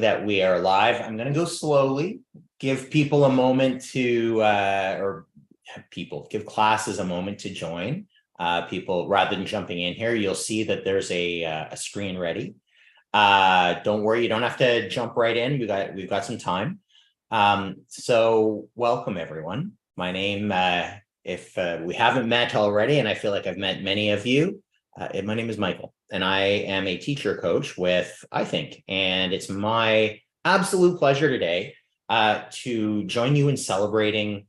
that we are live. I'm going to go slowly, give people a moment to, give classes a moment to join. People, rather than jumping in here, you'll see that there's a screen ready. Don't worry, you don't have to jump right in. We've got some time. So welcome everyone. My name, if we haven't met already, and I feel like I've met many of you, my name is Michael, and I am a teacher coach with iThink, and it's my absolute pleasure today to join you in celebrating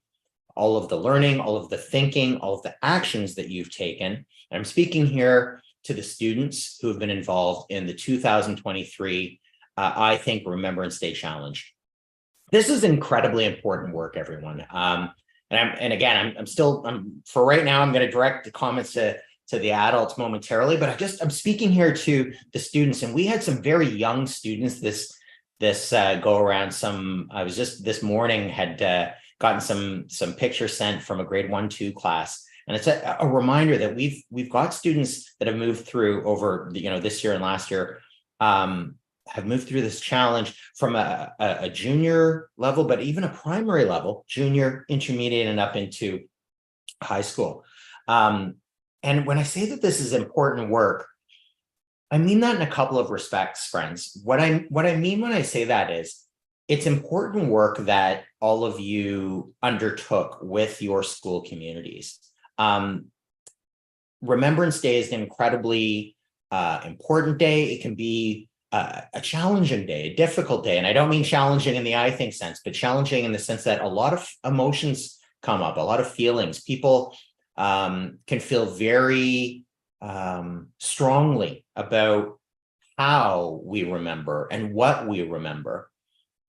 all of the learning, all of the thinking, all of the actions that you've taken. And I'm speaking here to the students who have been involved in the 2023 iThink Remembrance Day Challenge. This is incredibly important work, everyone. And again, for right now, I'm going to direct the comments to the adults momentarily, but I'm speaking here to the students, and we had some very young students this go around. I was just this morning had gotten some pictures sent from a grade 1-2 class, and it's a reminder that we've got students that have moved through over this year and last year, have moved through this challenge from a junior level, but even a primary level, junior, intermediate, and up into high school. And when I say that this is important work, I mean that in a couple of respects, friends. What I mean when I say that is, it's important work that all of you undertook with your school communities. Remembrance Day is an incredibly important day. It can be a challenging day, a difficult day. And I don't mean challenging in the I think sense, but challenging in the sense that a lot of emotions come up, a lot of feelings. People can feel very strongly about how we remember and what we remember.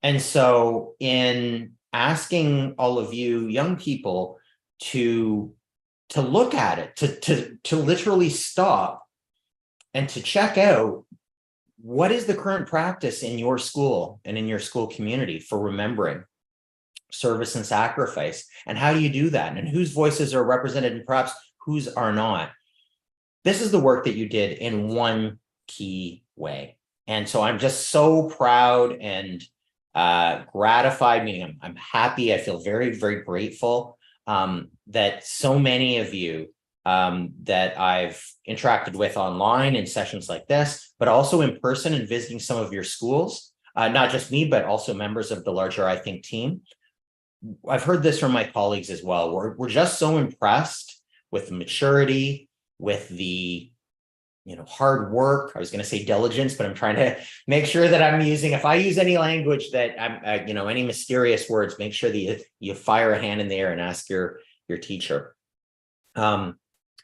And so in asking all of you young people to look at it, to literally stop and to check out what is the current practice in your school and in your school community for remembering service and sacrifice, and how do you do that, and whose voices are represented and perhaps whose are not. This is the work that you did in one key way. And so I'm just so proud and gratified, meaning I'm happy. I feel very, very grateful that so many of you that I've interacted with online in sessions like this, but also in person and visiting some of your schools, not just me, but also members of the larger iThink team. I've heard this from my colleagues as well. We're just so impressed with the maturity, with the hard work. I was going to say diligence, but I'm trying to make sure that I'm using, if I use any language that I'm, any mysterious words, make sure that you fire a hand in the air and ask your teacher.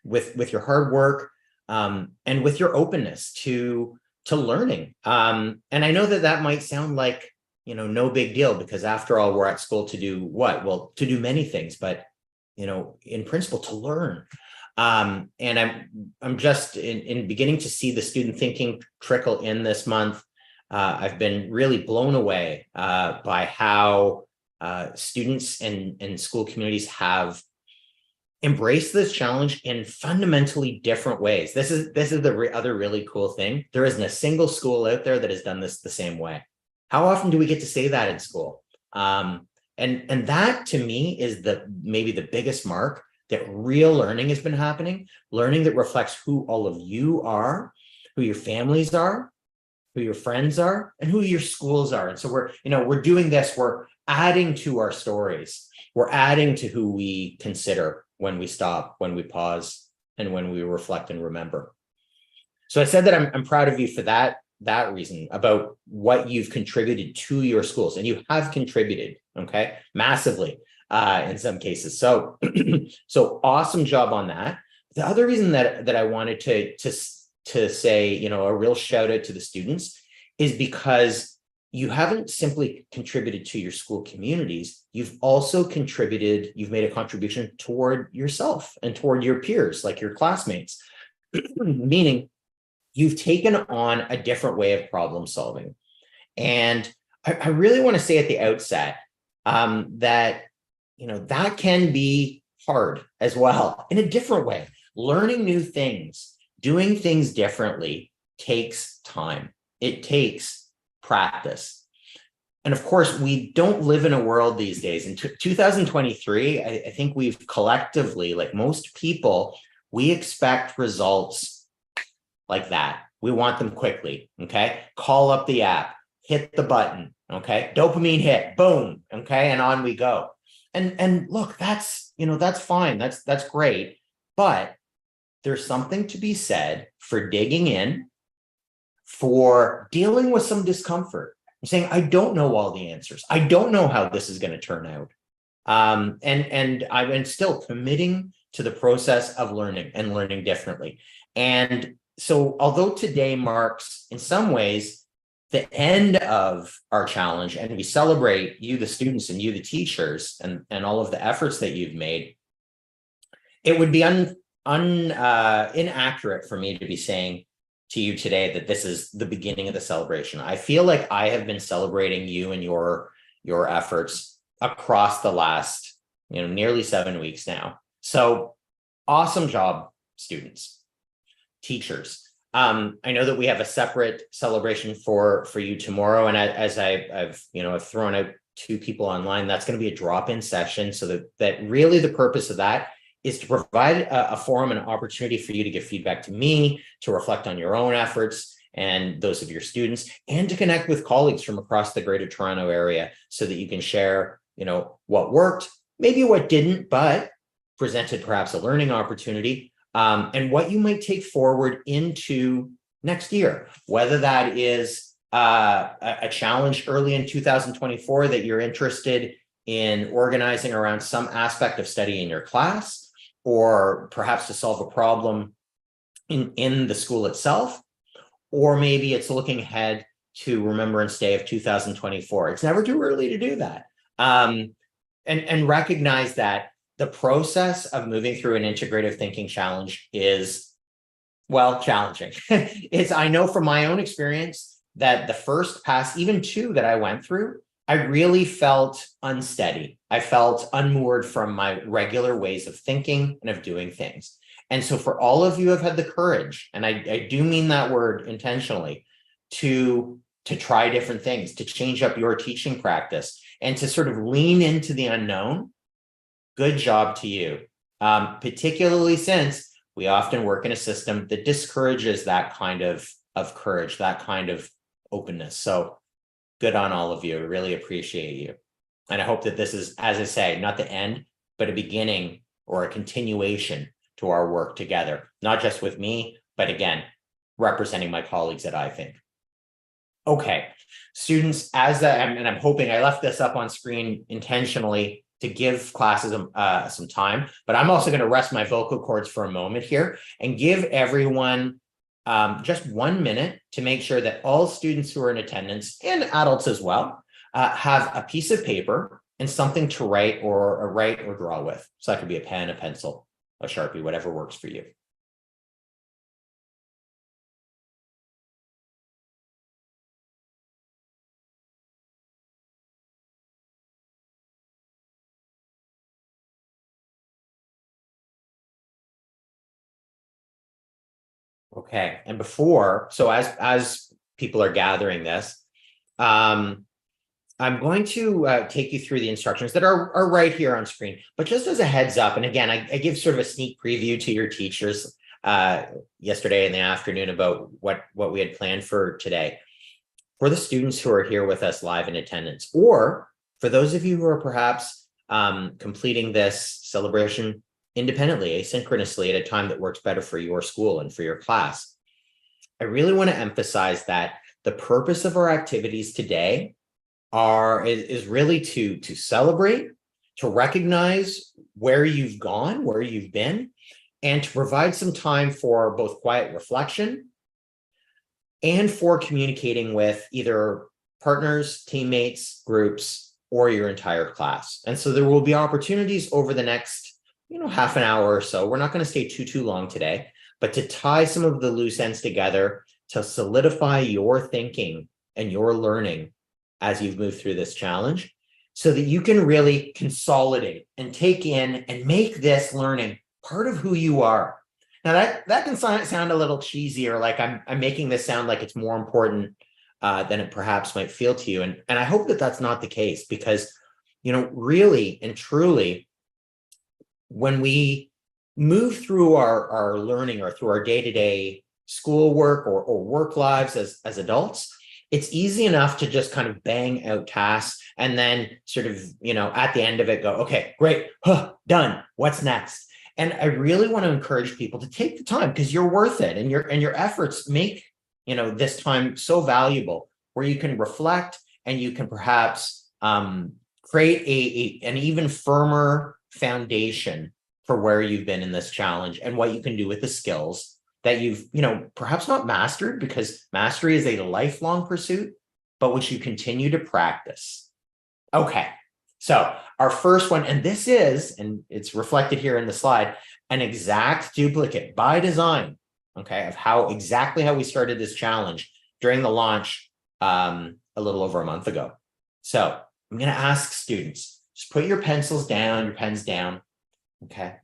With your hard work and with your openness to learning. And I know that might sound like no big deal, because after all, we're at school to do what? Well, to do many things, but in principle, to learn. And I'm just in beginning to see the student thinking trickle in this month. I've been really blown away by how students and school communities have embraced this challenge in fundamentally different ways. This is the other really cool thing. There isn't a single school out there that has done this the same way. How often do we get to say that in school? And that to me is maybe the biggest mark that real learning has been happening, learning that reflects who all of you are, who your families are, who your friends are, and who your schools are. And so we're doing this, we're adding to our stories. We're adding to who we consider when we stop, when we pause, and when we reflect and remember. So I said that I'm proud of you for that reason, about what you've contributed to your schools, and you have contributed, okay, massively in some cases. So awesome job on that. The other reason that I wanted to say, a real shout out to the students is because you haven't simply contributed to your school communities, you've also you've made a contribution toward yourself and toward your peers, like your classmates, meaning you've taken on a different way of problem solving. And I really want to say at the outset that, that can be hard as well in a different way. Learning new things, doing things differently takes time. It takes practice. And of course, we don't live in a world these days. In 2023, I think we've collectively, like most people, we expect results like that. We want them quickly, okay? Call up the app, hit the button, okay? Dopamine hit, boom, okay? And on we go. And look, that's, that's fine. That's great. But there's something to be said for digging in, for dealing with some discomfort. I'm saying, I don't know all the answers. I don't know how this is going to turn out. And I've been still committing to the process of learning and learning differently. And so although today marks in some ways the end of our challenge, and we celebrate you, the students, and you, the teachers, and all of the efforts that you've made, it would be inaccurate for me to be saying to you today that this is the beginning of the celebration. I feel like I have been celebrating you and your efforts across the last, nearly 7 weeks now. So awesome job, students, teachers. I know that we have a separate celebration for you tomorrow, and as I've thrown out 2 people online, that's going to be a drop-in session, so that really the purpose of that is to provide a forum and an opportunity for you to give feedback to me, to reflect on your own efforts and those of your students, and to connect with colleagues from across the Greater Toronto area so that you can share, what worked, maybe what didn't, but presented perhaps a learning opportunity, and what you might take forward into next year, whether that is a challenge early in 2024 that you're interested in organizing around some aspect of study in your class, or perhaps to solve a problem in the school itself, or maybe it's looking ahead to Remembrance Day of 2024. It's never too early to do that. And recognize that the process of moving through an integrative thinking challenge is, well, challenging. I know from my own experience that the first pass, even 2 that I went through, I really felt unsteady. I felt unmoored from my regular ways of thinking and of doing things. And so for all of you who have had the courage, and I do mean that word intentionally, to try different things, to change up your teaching practice, and to sort of lean into the unknown, good job to you. Particularly since we often work in a system that discourages that kind of courage, that kind of openness. So good on all of you. I really appreciate you. And I hope that this is, as I say, not the end, but a beginning or a continuation to our work together, not just with me, but again, representing my colleagues at I Think. Okay, students, and I'm hoping I left this up on screen intentionally to give classes some time, but I'm also going to rest my vocal cords for a moment here and give everyone just 1 minute to make sure that all students who are in attendance, and adults as well, have a piece of paper and something to write or draw with. So that could be a pen, a pencil, a Sharpie, whatever works for you. Okay, and as people are gathering this, I'm going to take you through the instructions that are right here on screen. But just as a heads up, and again, I give sort of a sneak preview to your teachers yesterday in the afternoon about what we had planned for today. For the students who are here with us live in attendance, or for those of you who are perhaps completing this celebration independently, asynchronously, at a time that works better for your school and for your class, I really want to emphasize that the purpose of our activities today is really to celebrate, to recognize where you've gone, where you've been, and to provide some time for both quiet reflection and for communicating with either partners, teammates, groups, or your entire class. And so there will be opportunities over the next, half an hour or so. We're not going to stay too long today, but to tie some of the loose ends together to solidify your thinking and your learning as you've moved through this challenge, so that you can really consolidate and take in and make this learning part of who you are. Now that can sound a little cheesy, or like I'm making this sound like it's more important than it perhaps might feel to you. And I hope that that's not the case, because, really and truly, when we move through our learning or through our day-to-day schoolwork or work lives as adults, it's easy enough to just kind of bang out tasks and then sort of, at the end of it go, okay, great, done. What's next? And I really want to encourage people to take the time, because you're worth it, and your efforts make, this time so valuable, where you can reflect and you can perhaps create an even firmer foundation for where you've been in this challenge and what you can do with the skills that you've, perhaps not mastered, because mastery is a lifelong pursuit, but which you continue to practice. Okay, so our first one, and this is, and it's reflected here in the slide, an exact duplicate by design, okay, of exactly how we started this challenge during the launch a little over a month ago. So I'm going to ask students, just put your pencils down, your pens down, okay?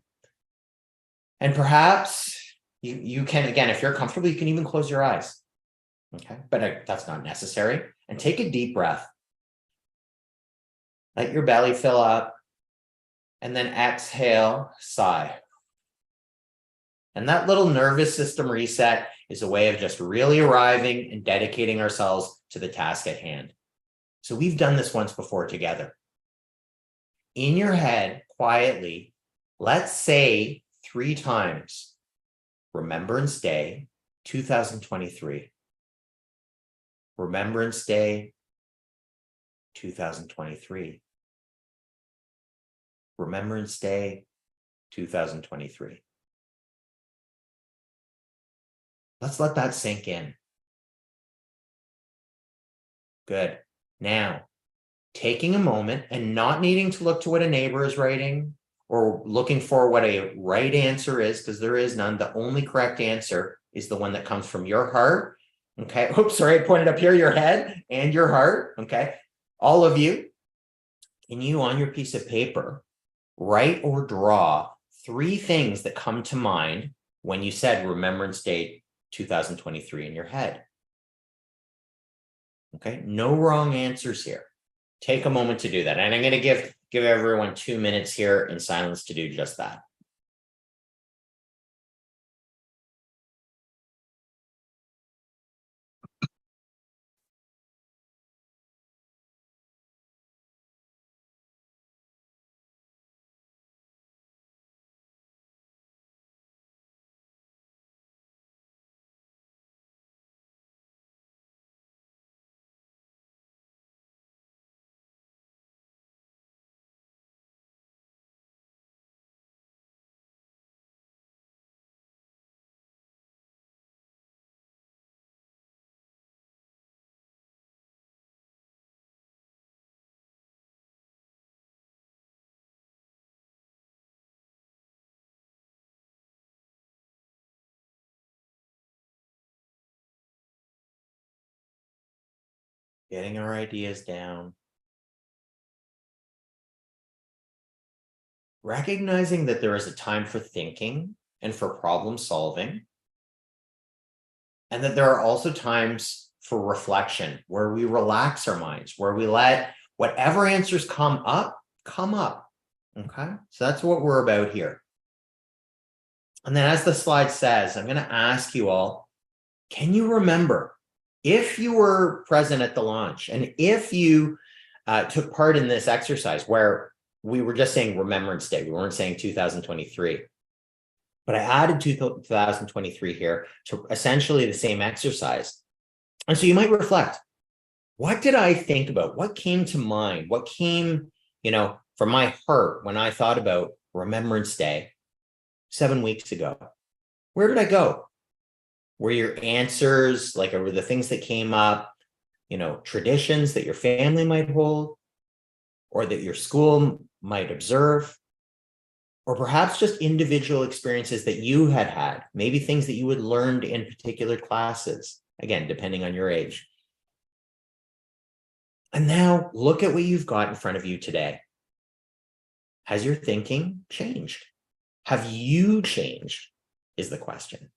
And perhaps you can, again, if you're comfortable, you can even close your eyes, okay? But that's not necessary. And take a deep breath. Let your belly fill up, and then exhale, sigh. And that little nervous system reset is a way of just really arriving and dedicating ourselves to the task at hand. So we've done this once before together. In your head, quietly, let's say 3 times, Remembrance Day 2023. Remembrance Day 2023. Remembrance Day 2023. Let's let that sink in. Good. Now, taking a moment and not needing to look to what a neighbor is writing or looking for what a right answer is, because there is none. The only correct answer is the one that comes from your heart. Okay. Oops, sorry, I pointed up here, your head and your heart. Okay. All of you, can you on your piece of paper write or draw 3 things that come to mind when you said Remembrance Day 2023 in your head? Okay, no wrong answers here. Take a moment to do that. And I'm going to give everyone 2 minutes here in silence to do just that. Getting our ideas down. Recognizing that there is a time for thinking and for problem solving, and that there are also times for reflection where we relax our minds, where we let whatever answers come up. Okay, so that's what we're about here. And then, as the slide says, I'm going to ask you all, can you remember, if you were present at the launch and if you took part in this exercise where we were just saying Remembrance Day, we weren't saying 2023, but I added 2023 here to essentially the same exercise. And so you might reflect, what did I think about? What came to mind? What came, from my heart when I thought about Remembrance Day 7 weeks ago? Where did I go? Were your answers, were the things that came up, traditions that your family might hold, or that your school might observe, or perhaps just individual experiences that you had, maybe things that you had learned in particular classes, again, depending on your age. And now look at what you've got in front of you today. Has your thinking changed? Have you changed, is the question.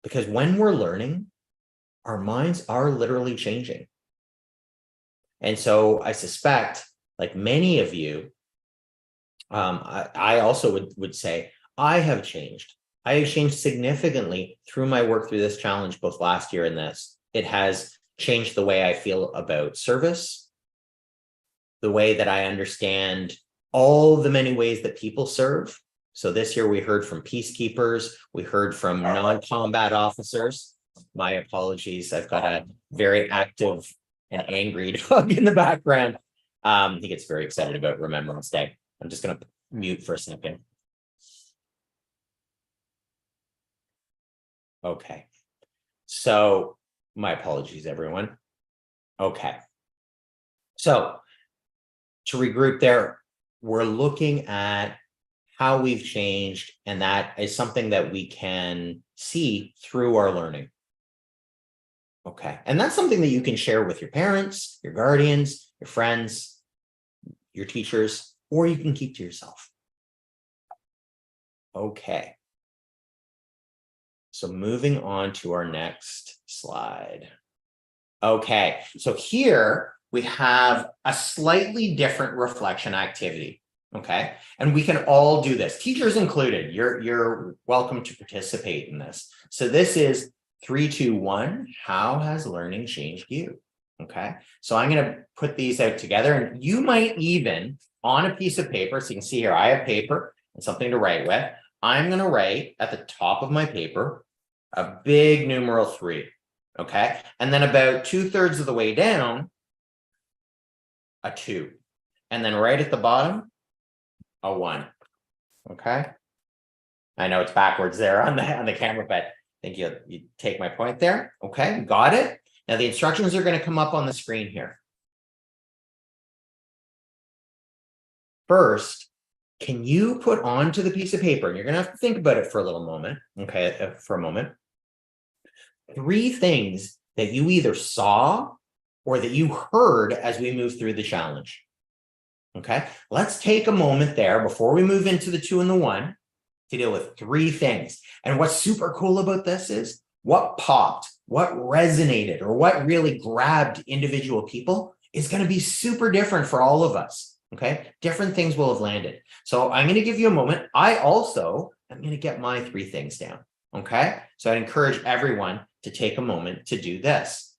Because when we're learning, our minds are literally changing. And so I suspect, like many of you, I also would say, I have changed. I have changed significantly through my work through this challenge, both last year and this. It has changed the way I feel about service, the way that I understand all the many ways that people serve. So this year we heard from peacekeepers, we heard from non-combat officers. My apologies, I've got a very active and angry dog in the background. He gets very excited about Remembrance Day. I'm just going to mute for a second. Okay. So my apologies, everyone. Okay. So to regroup there, we're looking at how we've changed, and that is something that we can see through our learning. Okay. And that's something that you can share with your parents, your guardians, your friends, your teachers, or you can keep to yourself. Okay. So moving on to our next slide. Okay, so here we have a slightly different reflection activity. Okay, and we can all do this, teachers included. You're welcome to participate in this. So this is 3, 2, 1. How has learning changed you? Okay, so I'm going to put these out together, and you might even on a piece of paper. So you can see here, I have paper and something to write with. I'm going to write at the top of my paper a big numeral 3. Okay, and then about 2/3 of the way down, a 2, and then right at the bottom, a 1. Okay, I know it's backwards there on the camera, but I think you take my point there. Okay, got it. Now the instructions are going to come up on the screen here. First, can you put onto the piece of paper, and you're going to have to think about it for a little moment, okay, for a moment, 3 things that you either saw or that you heard as we move through the challenge. Okay, let's take a moment there before we move into the 2 and the 1 to deal with 3 things. And what's super cool about this is what popped, what resonated, or what really grabbed individual people is going to be super different for all of us. Okay, different things will have landed. So I'm going to give you a moment. I also am going to get my 3 things down. Okay, so I'd encourage everyone to take a moment to do this.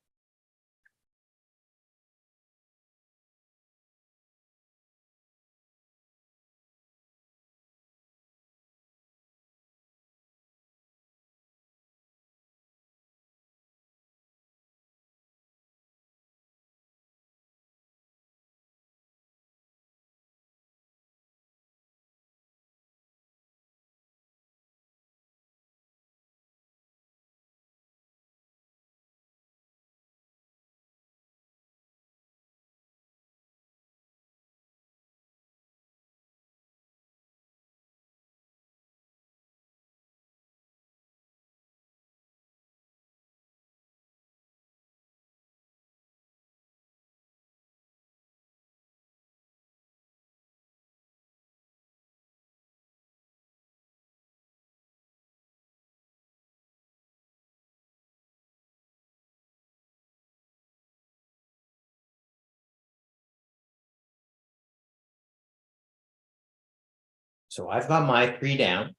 So I've got my 3 down.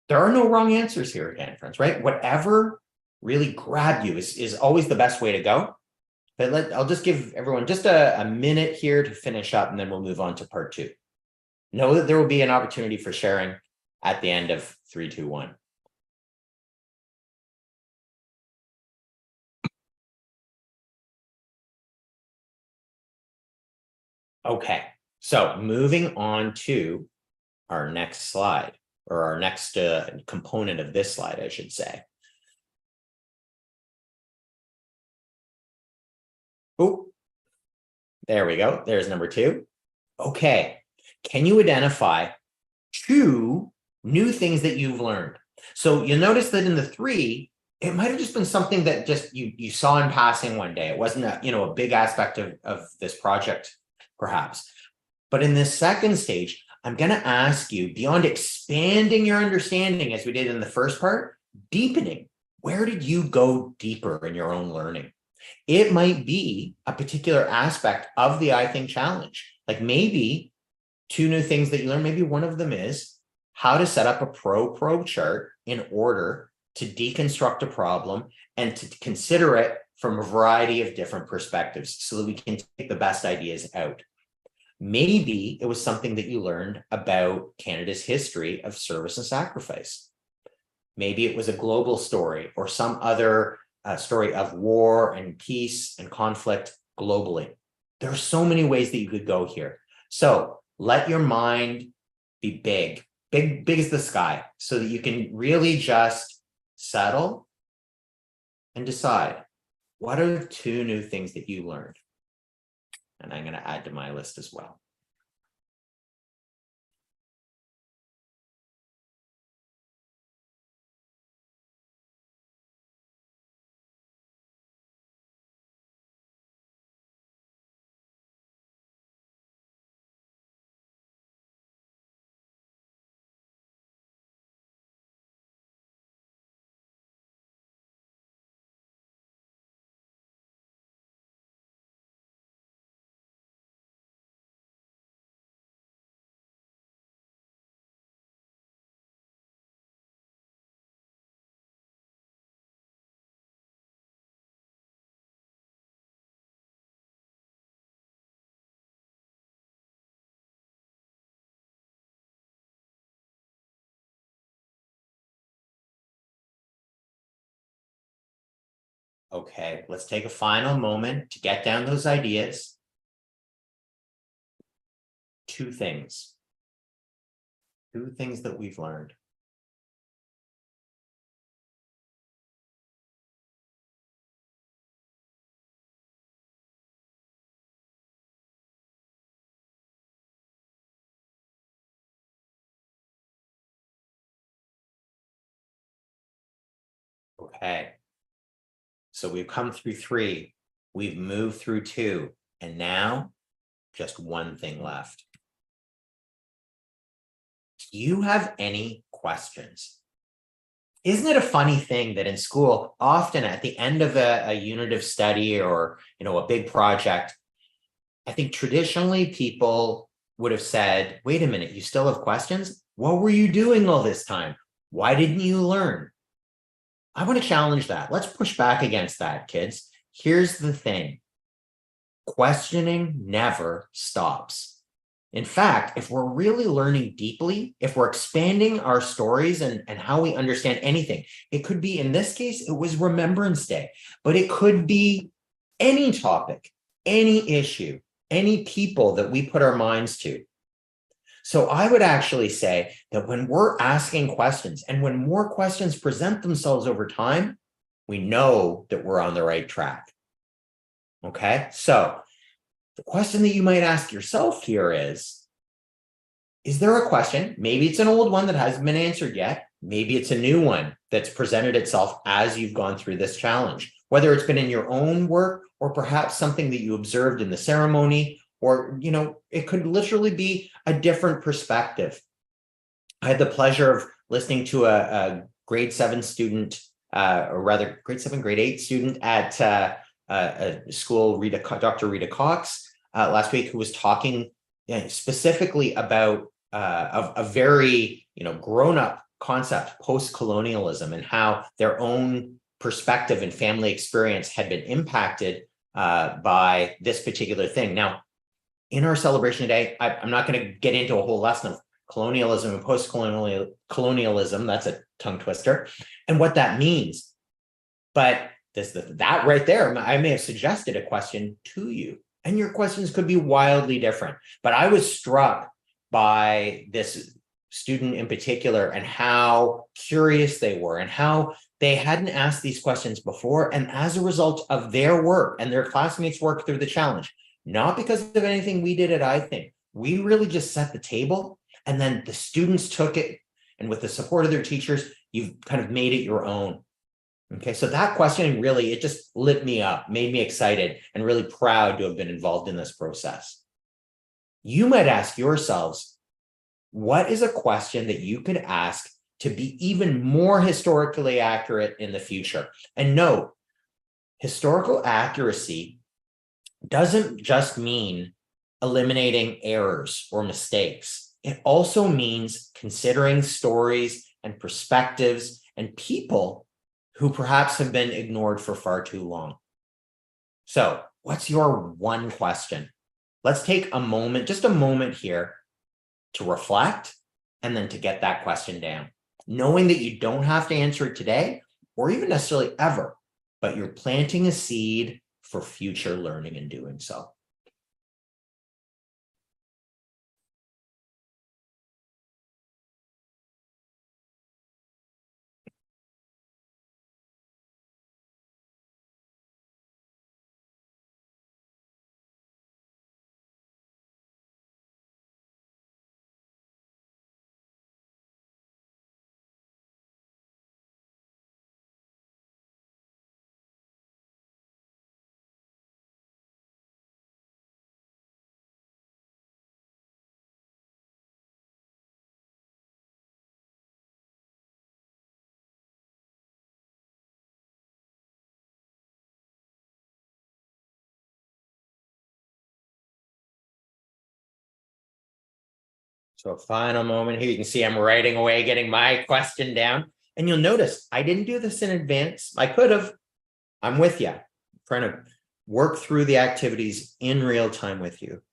There are no wrong answers here again, friends, right? Whatever really grabbed you is always the best way to go. But I'll just give everyone just a minute here to finish up, and then we'll move on to part 2. Know that there will be an opportunity for sharing at the end of 3, 2, 1. Okay, so moving on to our next slide, or our next component of this slide, I should say. Oh, there we go. There's number 2. Okay, can you identify 2 new things that you've learned? So you'll notice that in the 3, it might have just been something that just you saw in passing one day. It wasn't a big aspect of this project, perhaps. But in this second stage, I'm going to ask you, beyond expanding your understanding as we did in the first part, deepening. where did you go deeper in your own learning? It might be a particular aspect of the I Think challenge. Like maybe 2 new things that you learn, maybe one of them is how to set up a pro chart in order to deconstruct a problem and to consider it from a variety of different perspectives so that we can take the best ideas out. Maybe it was something that you learned about Canada's history of service and sacrifice. Maybe it was a global story or some other story of war and peace and conflict globally. There are so many ways that you could go here. So let your mind be big as the sky, so that you can really just settle and decide, what are 2 new things that you learned? And I'm going to add to my list as well. Okay, let's take a final moment to get down those ideas. 2 things. 2 things that we've learned. Okay. So we've come through 3, we've moved through 2, and now just 1 thing left. Do you have any questions? Isn't it a funny thing that in school, often at the end of a unit of study or, a big project, I think traditionally people would have said, wait a minute, you still have questions? What were you doing all this time? Why didn't you learn? I want to challenge that. Let's push back against that, kids. Here's the thing. Questioning never stops. In fact, if we're really learning deeply, if we're expanding our stories and how we understand anything, it could be, in this case, it was Remembrance Day, but it could be any topic, any issue, any people that we put our minds to. So I would actually say that when we're asking questions and when more questions present themselves over time, we know that we're on the right track. Okay, so the question that you might ask yourself here is there a question? Maybe it's an old one that hasn't been answered yet. Maybe it's a new one that's presented itself as you've gone through this challenge, whether it's been in your own work or perhaps something that you observed in the ceremony, or, it could literally be a different perspective. I had the pleasure of listening to a grade 7 student, or rather grade 7, grade 8 student at a school, Dr. Rita Cox, last week, who was talking specifically about a very, grown-up concept, post-colonialism, and how their own perspective and family experience had been impacted by this particular thing. Now, in our celebration today, I'm not going to get into a whole lesson of colonialism and post-colonialism. That's a tongue twister, and what that means. But that right there, I may have suggested a question to you, and your questions could be wildly different. But I was struck by this student in particular and how curious they were and how they hadn't asked these questions before. And as a result of their work and their classmates' work through the challenge, not because of anything we did at I Think, we really just set the table, and then the students took it, and with the support of their teachers, you've kind of made it your own. Okay, so that question really, it just lit me up, made me excited and really proud to have been involved in this process. You might ask yourselves, what is a question that you could ask to be even more historically accurate in the future. And note, historical accuracy doesn't just mean eliminating errors or mistakes. It also means considering stories and perspectives and people who perhaps have been ignored for far too long. So, what's your one question? Let's take a moment, just a moment here, to reflect and then to get that question down, knowing that you don't have to answer it today or even necessarily ever, but you're planting a seed for future learning in doing so. So a final moment here. You can see I'm writing away, getting my question down. And you'll notice I didn't do this in advance. I could have. I'm with you. I'm trying to work through the activities in real time with you.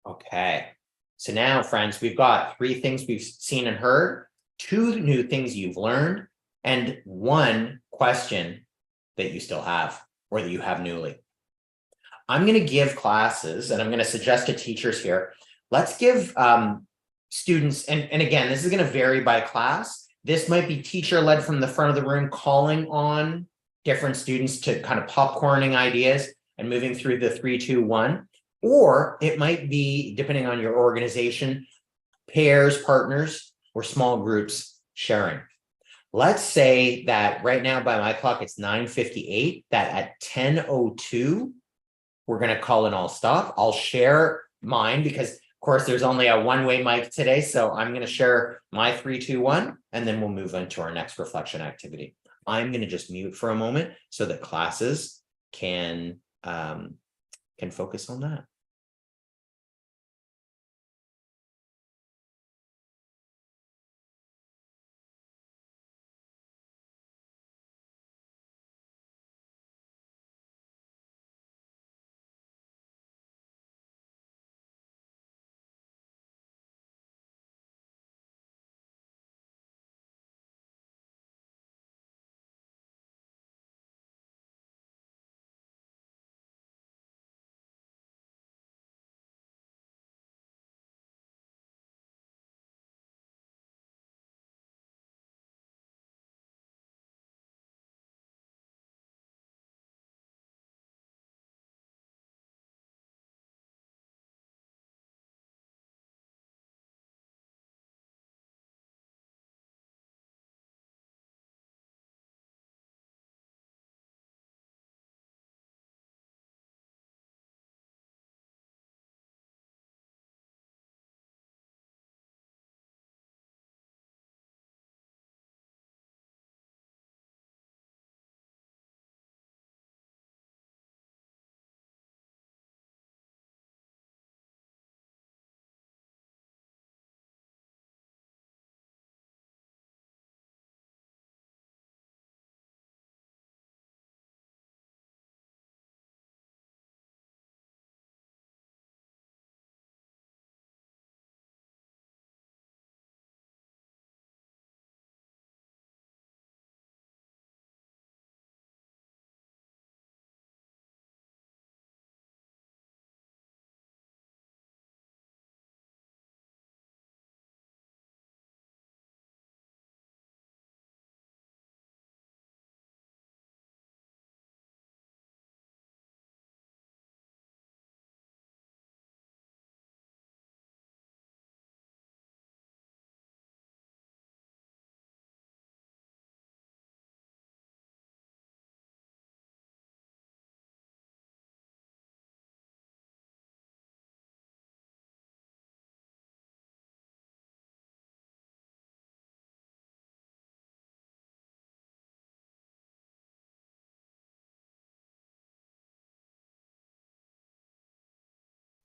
Okay. So now, friends, we've got 3 things we've seen and heard, 2 new things you've learned, and 1 question that you still have or that you have newly. I'm going to give classes and I'm going to suggest to teachers here, let's give students, and again, this is going to vary by class. This might be teacher led from the front of the room, calling on different students to kind of popcorning ideas and moving through the 3, 2, 1. Or it might be, depending on your organization, pairs, partners, or small groups sharing. Let's say that right now by my clock, it's 9:58, that at 10:02, we're going to call an all stop. I'll share mine because, of course, there's only a one-way mic today. So I'm going to share my 3, 2, 1, and then we'll move into our next reflection activity. I'm going to just mute for a moment so that classes can focus on that.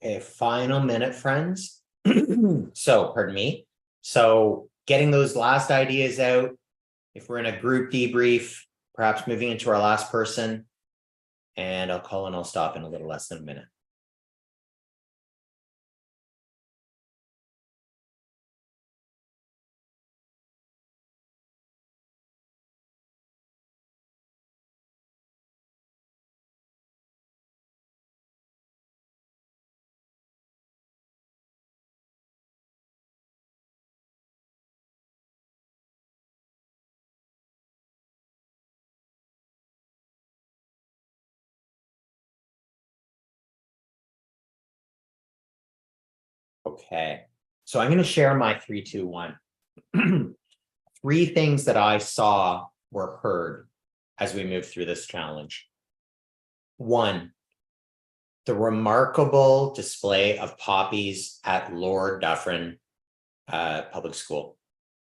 a final minute, friends. So, pardon me. So getting those last ideas out, if we're in a group debrief, perhaps moving into our last person, and I'll call and I'll stop in a little less than a minute. Okay, so I'm going to share my 3, 2, 1. 3 things that I saw or heard as we move through this challenge. 1, the remarkable display of poppies at Lord Dufferin Public School.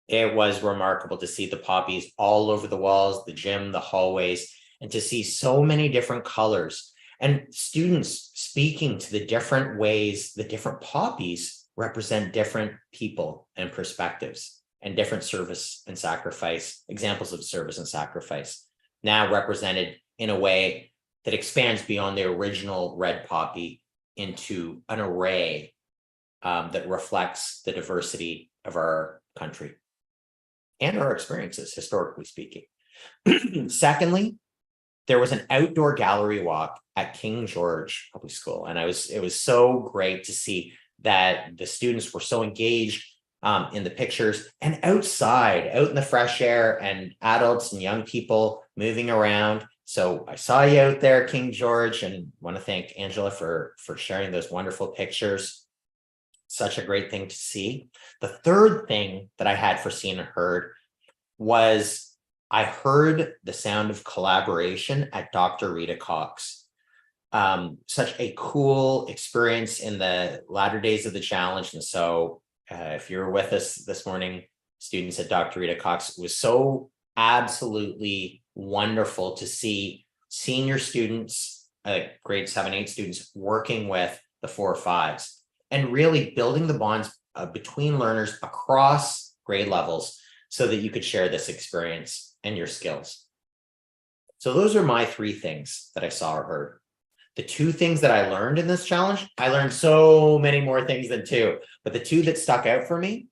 It was remarkable to see the poppies all over the walls, the gym, the hallways, and to see so many different colors and students speaking to the different ways the different poppies represent different people and perspectives and different service and sacrifice, examples of service and sacrifice, now represented in a way that expands beyond the original red poppy into an array that reflects the diversity of our country and our experiences, historically speaking. Secondly, there was an outdoor gallery walk at King George Public School, and it was so great to see that the students were so engaged in the pictures and outside, out in the fresh air, and adults and young people moving around. So I saw you out there, King George, and want to thank Angela for sharing those wonderful pictures. Such a great thing to see. The third thing that I had foreseen and heard was I heard the sound of collaboration at Dr. Rita Cox. Such a cool experience in the latter days of the challenge. And so if you're with us this morning, students at Dr. Rita Cox, it was so absolutely wonderful to see senior students, grade 7, 8 students working with the 4 or 5s and really building the bonds between learners across grade levels so that you could share this experience and your skills. So those are my 3 things that I saw or heard. The 2 things that I learned in this challenge, I learned so many more things than 2, but the 2 that stuck out for me,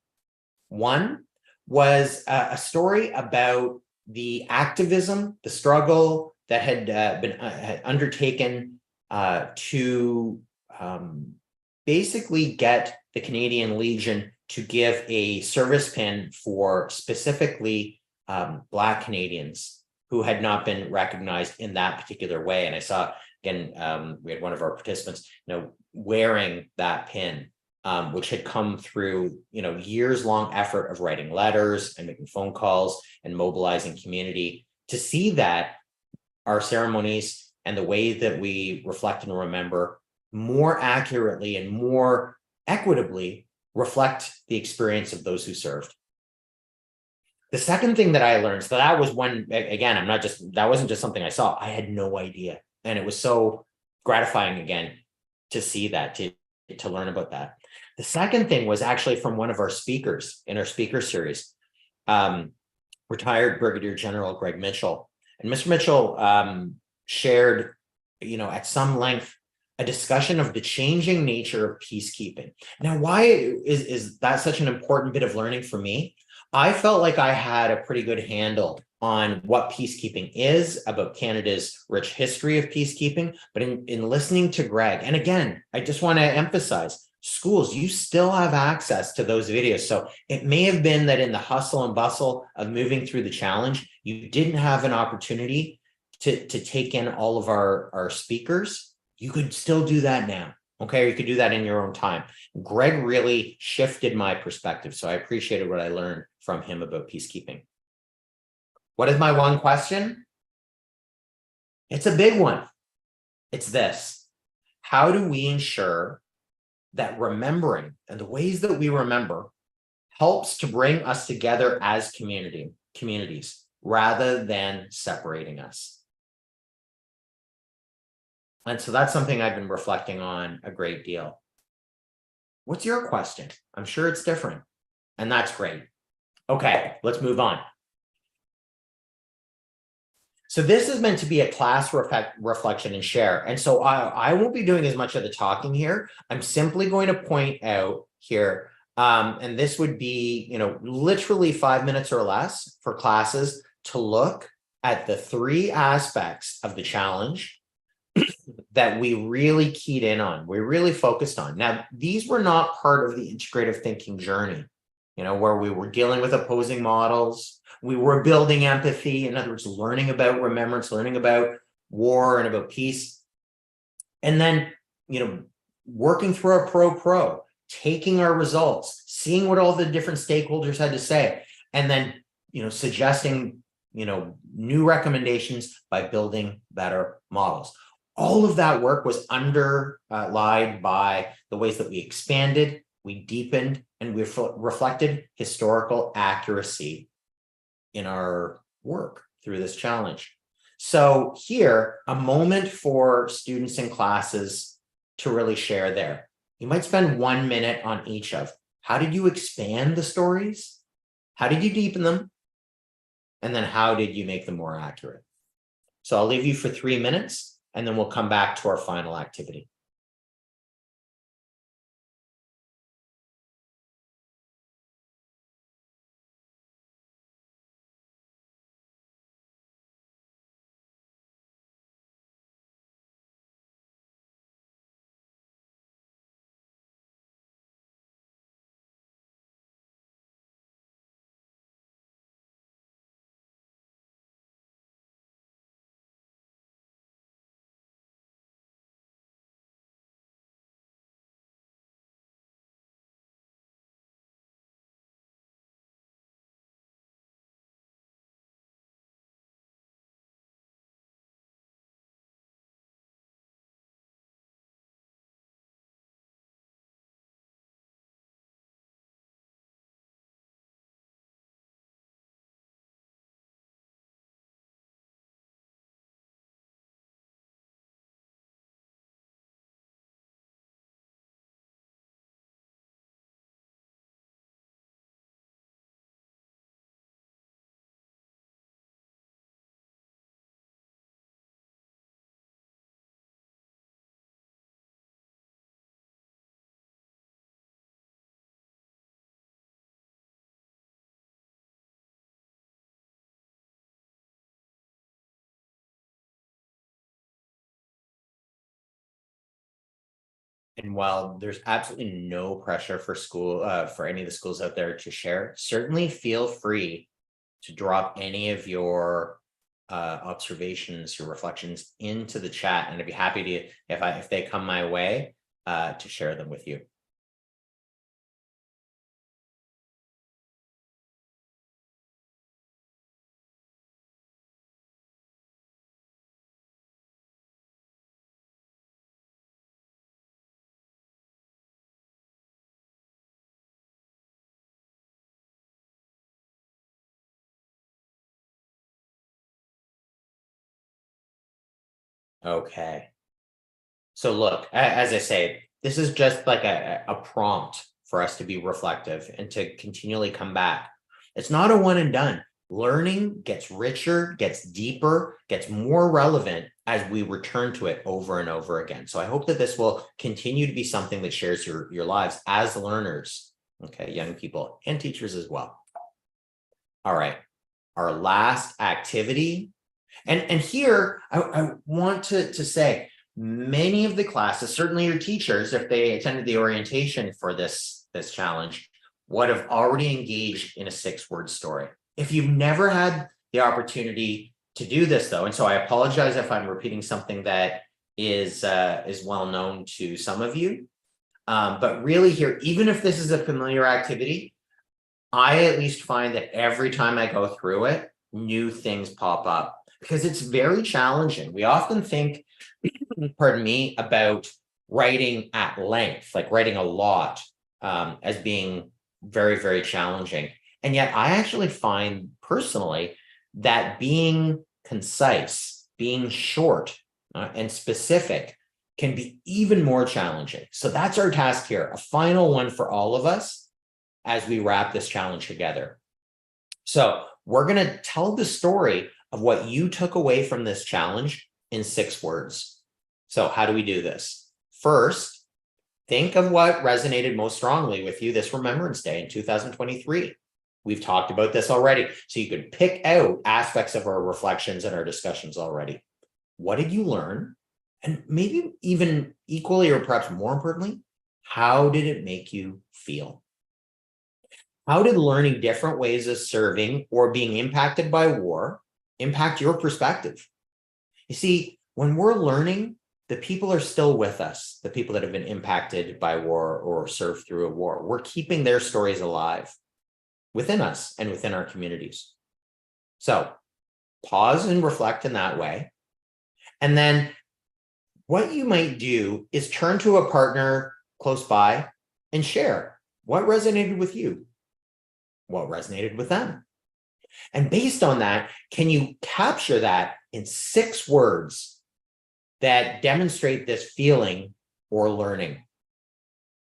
1 was a story about the activism, the struggle that had been undertaken to basically get the Canadian Legion to give a service pin for specifically Black Canadians who had not been recognized in that particular way. And I saw, again, we had one of our participants, wearing that pin, which had come through, years-long effort of writing letters and making phone calls and mobilizing community. To see that our ceremonies and the way that we reflect and remember more accurately and more equitably reflect the experience of those who served. The second thing that I learned, so that was one, again, that wasn't just something I saw, I had no idea. And it was so gratifying again to see that, to learn about that. The second thing was actually from one of our speakers in our speaker series, retired Brigadier General Greg Mitchell. And Mr. Mitchell shared, at some length, a discussion of the changing nature of peacekeeping. Now, why is that such an important bit of learning for me? I felt like I had a pretty good handle on what peacekeeping is, about Canada's rich history of peacekeeping, but in listening to Greg, and again, I just want to emphasize, schools, you still have access to those videos. So it may have been that in the hustle and bustle of moving through the challenge, you didn't have an opportunity to take in all of our speakers. You could still do that now, okay? Or you could do that in your own time. Greg really shifted my perspective, so I appreciated what I learned from him about peacekeeping. What is my one question? It's a big one. It's this: how do we ensure that remembering and the ways that we remember helps to bring us together as communities rather than separating us? And so that's something I've been reflecting on a great deal. What's your question? I'm sure it's different. And that's great. Okay, let's move on. So this is meant to be a class reflection and share. And so I won't be doing as much of the talking here. I'm simply going to point out here, and this would be, literally 5 minutes or less for classes to look at the 3 aspects of the challenge that we really keyed in on, we really focused on. Now, these were not part of the integrative thinking journey, where we were dealing with opposing models, we were building empathy, in other words, learning about remembrance, learning about war and about peace. And then, working through our pro, taking our results, seeing what all the different stakeholders had to say, and then, suggesting, new recommendations by building better models. All of that work was underlined by the ways that we expanded, we deepened, and we reflected historical accuracy in our work through this challenge. So here, a moment for students and classes to really share there. You might spend 1 minute on each of, how did you expand the stories? How did you deepen them? And then how did you make them more accurate? So I'll leave you for 3 minutes, and then we'll come back to our final activity. And while there's absolutely no pressure for school, for any of the schools out there to share, certainly feel free to drop any of your observations, your reflections into the chat, and I'd be happy to, if they come my way, to share them with you. Okay. So look, as I say, this is just like a prompt for us to be reflective and to continually come back. It's not a one and done. Learning gets richer, gets deeper, gets more relevant as we return to it over and over again. So I hope that this will continue to be something that shares your lives as learners, okay, young people and teachers as well. All right, our last activity. And here I want to say, many of the classes, certainly your teachers, if they attended the orientation for this challenge, would have already engaged in a 6-word story. If you've never had the opportunity to do this, though, and so I apologize if I'm repeating something that is well known to some of you, but really here, even if this is a familiar activity, I at least find that every time I go through it, new things pop up because it's very challenging. We often think, pardon me, about writing at length, like writing a lot, as being very, very challenging. And yet I actually find personally that being concise, being short and specific can be even more challenging. So that's our task here, a final one for all of us as we wrap this challenge together. So we're going to tell the story of what you took away from this challenge in 6 words. So how do we do this? First, think of what resonated most strongly with you this Remembrance Day in 2023. We've talked about this already, so you could pick out aspects of our reflections and our discussions already. What did you learn? And maybe even equally, or perhaps more importantly, how did it make you feel? How did learning different ways of serving or being impacted by war impact your perspective? You see, when we're learning, the people are still with us, the people that have been impacted by war or served through a war. We're keeping their stories alive within us and within our communities. So pause and reflect in that way. And then what you might do is turn to a partner close by and share what resonated with you, what resonated with them. And based on that, can you capture that in 6 words that demonstrate this feeling or learning?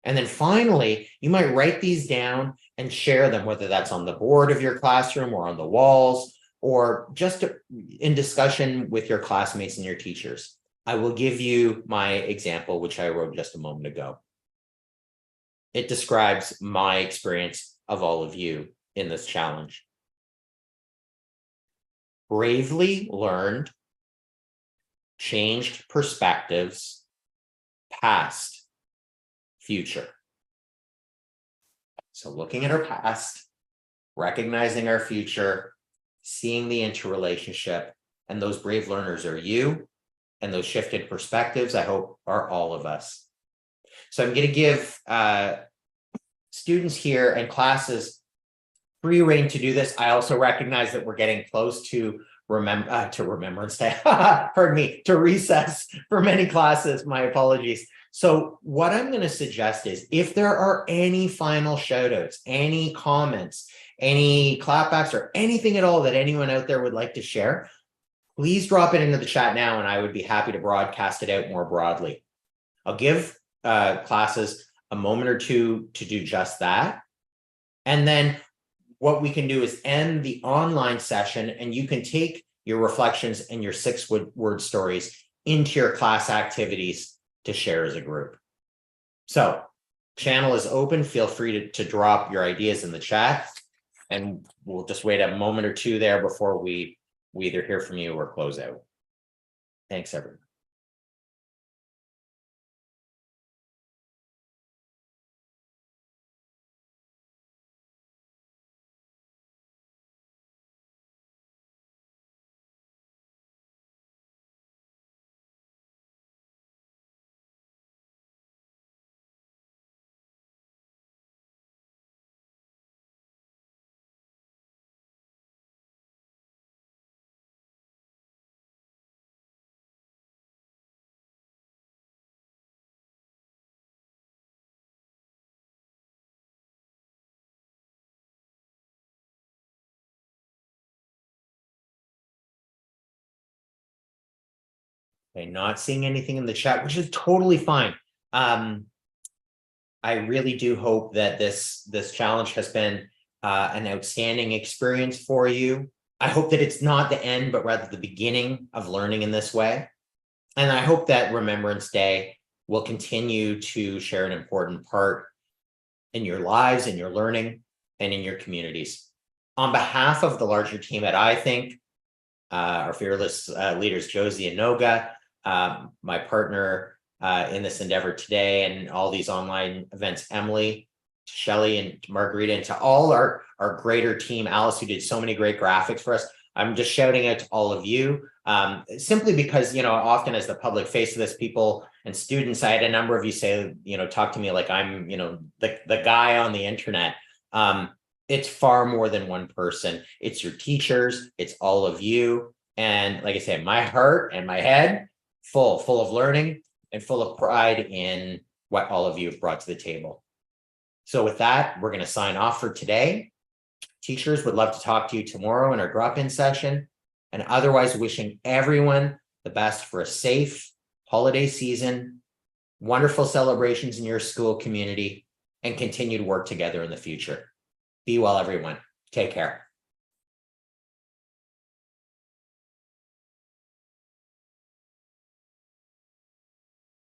And then finally, you might write these down and share them, whether that's on the board of your classroom or on the walls, or just in discussion with your classmates and your teachers. I will give you my example, which I wrote just a moment ago. It describes my experience of all of you in this challenge. Bravely learned, changed perspectives, past, future. So looking at our past, recognizing our future, seeing the interrelationship, and those brave learners are you, and those shifted perspectives, I hope, are all of us. So I'm going to give students here and classes free rein to do this. I also recognize that we're getting close to Remembrance Day. Pardon me, to recess for many classes. My apologies. So what I'm going to suggest is, if there are any final shout outs, any comments, any clapbacks, or anything at all that anyone out there would like to share, please drop it into the chat now, and I would be happy to broadcast it out more broadly. I'll give classes a moment or two to do just that. And then what we can do is end the online session, and you can take your reflections and your 6-word stories into your class activities to share as a group. So channel is open. Feel free to drop your ideas in the chat, and we'll just wait a moment or two there before we either hear from you or close out. Thanks, everyone. Okay, not seeing anything in the chat, which is totally fine. I really do hope that this challenge has been an outstanding experience for you. I hope that it's not the end, but rather the beginning of learning in this way. And I hope that Remembrance Day will continue to share an important part in your lives, in your learning, and in your communities. On behalf of the larger team at I Think, our fearless leaders, Josie and Noga, my partner in this endeavor today, and all these online events, Emily, Shelley, and Margarita, and to all our greater team, Alice, who did so many great graphics for us. I'm just shouting out to all of you, simply because, often as the public face of this, people and students, I had a number of you say, talk to me like I'm, the guy on the internet. It's far more than one person. It's your teachers, it's all of you. And like I said, my heart and my head full of learning and full of pride in what all of you have brought to the table. So with that, we're going to sign off for today. Teachers would love to talk to you tomorrow in our drop-in session, and otherwise wishing everyone the best for a safe, holiday season, wonderful celebrations in your school community, and continued work together in the future. Be well, everyone. Take care.